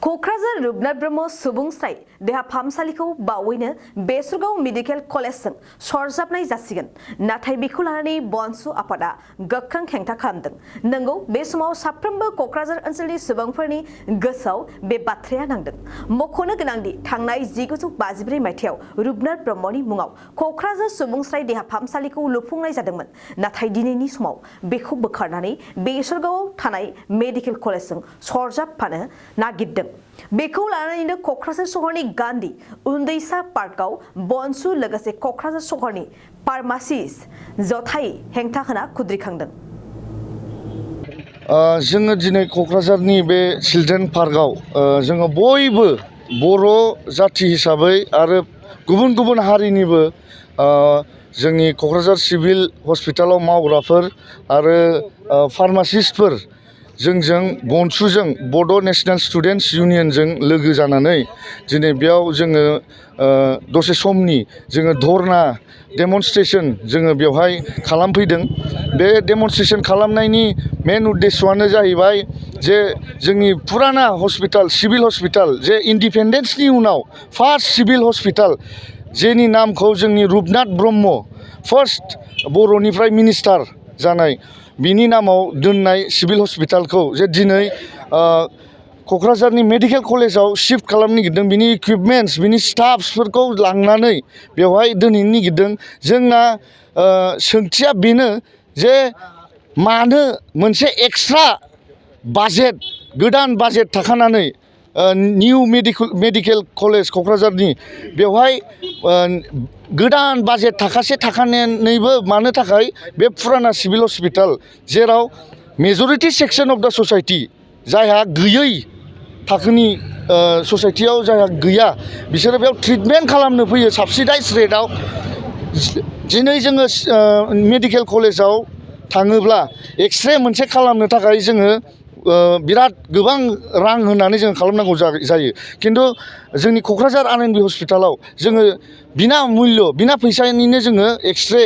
क'क्राझार रुपनाथ ब्रह्म सुबुंस्राय देहा फाहामसालिखौ बावैनो बेसरगाव मेडिकेल कलेजजों सरजाबनाय जासिगोन नाथाय बेखौ लानानै BoNSU आफादा गोख्रों हेंथा खालामदों। नंगौ बे समाव साफ्रोमबो क'क्राझार ओनसोलनि सुबुंफोरनि गोसोआव बे बाथ्राया नांदों। मख'नो गोनांदि थांनाय 1954 मायथाइयाव रुपनाथ ब्रह्मनि मुङाव क'क्राझार सुबुंस्राय देहा फाहामसालिखौ लुफुंनाय जादोंमोन नाथाय दिनैनि समाव बेखौ बोखारनानै बेसरगावआव थानाय मेडिकेल कलेजजों सरजाबफानो नागिरदों। बेखौ लानानैनो क'क्राझार सहरनि गान्धी उन्दैसा पार्कआव BoNSU लोगोसे क'क्राझार सहरनि फार्मासिस्ट जथायै हेंथा होना खुद्रिखांदों। जोङो दिनै क'क्राझारनि बे चिल्ड्रेन पार्कआव जोङो बयबो बर' जाथि हिसाबै आरो गुबुन गुबुन हारिनिबो जोंनि क'क्राझार सिभिल हस्पिटालाव मावग्राफोर आरो फार्मासिस्टफोर जोंजों BoNSUजों बड' नेशनेल स्टुडेन्टस इउनियनजों लोगो जानानै दिनै बेयाव जोङो दसे समनि जोङो धरना डेमनस्ट्रेशन जोङो बेवहाय खालामफैदों। बे डेमनस्ट्रेशन खालामनायनि मेन उद्देश्यआनो जाहैबाय जे जोंनि पुराना हस्पिटाल सिभिल हस्पिटाल जे इन्डिपेन्डेन्सनि उनाव फार्स्ट सिभिल हस्पिटाल जेनि नामखौ जोंनि रुपनाथ ब्रह्म फार्स्ट बर'निफ्राय मिनिस्टार जानाय बिनि नामाव दोननाय सिभिल हस्पिटालखौ जे दिनै क'क्राझारनि मेडिकेल कलेजाव शिफ्ट खालामनो नागिरदों। बिनि इकुइपमेन्ट्स बिनि स्टाफ्सफोरखौ लांनानै बेवहाय दोनहैनो नागिरदों। जोंना सोंथिया बेनो जे मानो मोनसे एक्सट्रा बाजेट गोदान बाजेट थाखानानै निउ मेडिकेल कलेज क'क्राझारनि बेवहाय गोदान बाजेट थाखानानैबो मानो थाखाय बे पुराना सिभिल हस्पिटाल जेराव मेजरिटि सेक्सन अफ द ससाइटि जायहा गैयै थाखोनि ससाइटियाव जायहा गैया बिसोरो बेयाव ट्रिटमेन्ट खालामनो फैयो साबसिडाइज रेटआव। दिनै जोङो मेडिकेल कलेजाव थाङोब्ला एक्सरे मोनसे खालामनो थाखाय जोङो बिराद गोबां रां होनानै जों खालामनांगौ जायो। खिन्थु जोंनि क'क्राझार आनन्द हस्पिटालाव जोङो बिना मुल्य बिना फैसानिनो जोङो एक्सरे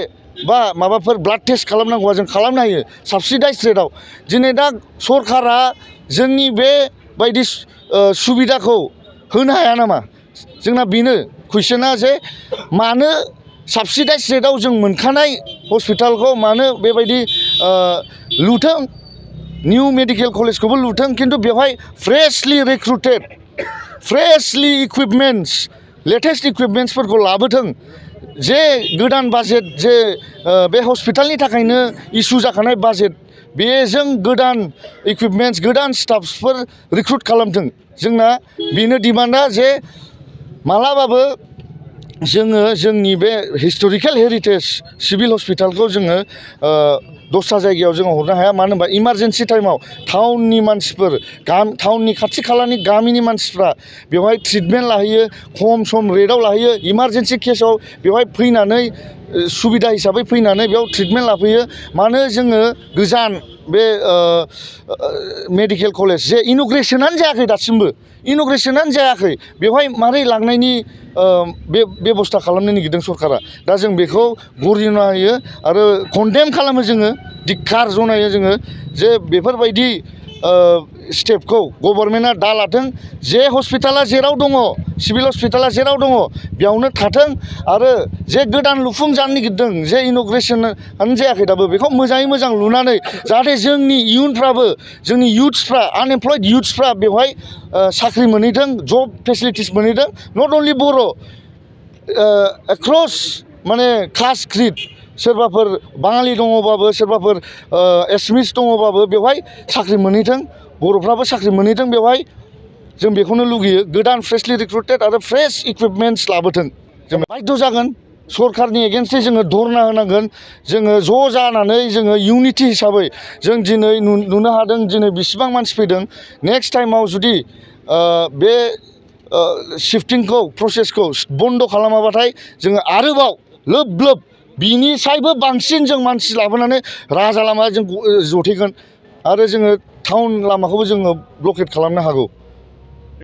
बा माबाफोर ब्लाड टेस्ट खालामनांगौबा जों खालामनो हायो साबसिडाइज रेटआव। दिनै दा सरकारा जोंनि बे बायदि सुबिदाखौ होनो हाया नामा? जोंना बेनो कुइसना जे मानो साबसिडाइज रेटआव जों मोनखानाय हस्पिटालखौ मानो बेबायदि लुथों निउ मेडिकेल कलेजखौबो लुथों खिन्थु बेवहाय फ्रेशलि रिक्रुटेड फ्रेशलि इकुइपमेन्ट्स लेटेस्ट इकुइपमेन्ट्सफोरखौ लाबोथों। जे गोदान बाजेट जे बे हस्पिटालनि थाखायनो इसु जाखानाय बाजेट बेजों गोदान इकुइपमेन्ट्स गोदान स्टाफ्सफोर रिक्रुट खालामथों। जोंना बेनो डिमान्डआ जे मालाबाबो जोङो जोंनि बे हिस्ट'रिकेल हेरिटेज सिभिल हस्पिटालखौ जोङो दस्रा जायगायाव जोङो हरनो हाया। मानो होनबा इमारजेन्सि टाइमाव टाउननि मानसिफोर टाउननि खाथि खालानि गामिनि मानसिफ्रा बेवहाय ट्रिटमेन्ट लाहैयो खम सम रेटआव लाहैयो। इमारजेन्सि केसाव बेवहाय फैनानै सुबिदा हिसाबै फैनानै बेयाव ट्रिटमेन्ट लाफैयो। मानो जोङो गोजान बे मेडिकेल कलेज जे इन'ग्रेसनानो जायाखै दासिमबो इन'ग्रेसनानो जायाखै बेवहाय मारै लांनायनि बेबस्था खालामनो नागिरदों सरकारा। दा जों बेखौ गनायनो होयो आरो कन्डेम खालामो जोङो धिक्कार जनायो जोङो जे बेफोरबायदि स्टेपखौ गभर्नमेन्टआ दा लाथों। जे हस्पिटाला जेराव दङ सिभिल हस्पिटाला जेराव दङ बेयावनो थाथों आरो जे गोदान लुफुंजानो नागिरदों जे इन'ग्रेसनानो जायाखै दाबो बेखौ मोजाङै मोजां लुनानै जाहाथे जोंनि इयुनफ्राबो जोंनि इयुथ्सफ्रा आनएमप्लयड इयुथ्सफ्रा बेवहाय साख्रि मोनहैथों जब फेसिलिटिस मोनहैथों। नट अनलि बर' एक्रस माने कास्ट क्रिड सोरबाफोर बाङालि दङबाबो सोरबाफोर एसमिस दङबाबो बेवहाय साख्रि मोनहैथों बर'फ्राबो साख्रि मोनहैथों बेवहाय जों बेखौनो लुगैयो। गोदान फ्रेशलि रिक्रुटेड आरो फ्रेश इकुइपमेन्ट्स लाबोथों। जों बाध्य जागोन सरकारनि एगेन्स्टै जोङो धरना होनांगोन। जोङो ज' जानानै जोङो इउनिटि हिसाबै जों दिनै नुनो हादों दिनै बेसेबां मानसि फैदों। नेक्स्ट टाइमाव जुदि बे शिफ्टिंखौ प्रसेसखौ बन्द' खालामाबाथाय जोङो आरोबाव लोब लोब बिनिसायबो बांसिन जों मानसि लाबोनानै राजा लामा जों जथेगोन आरो जोङो टाउन लामाखौबो जोङो ब्लकेट खालामनो हागौ।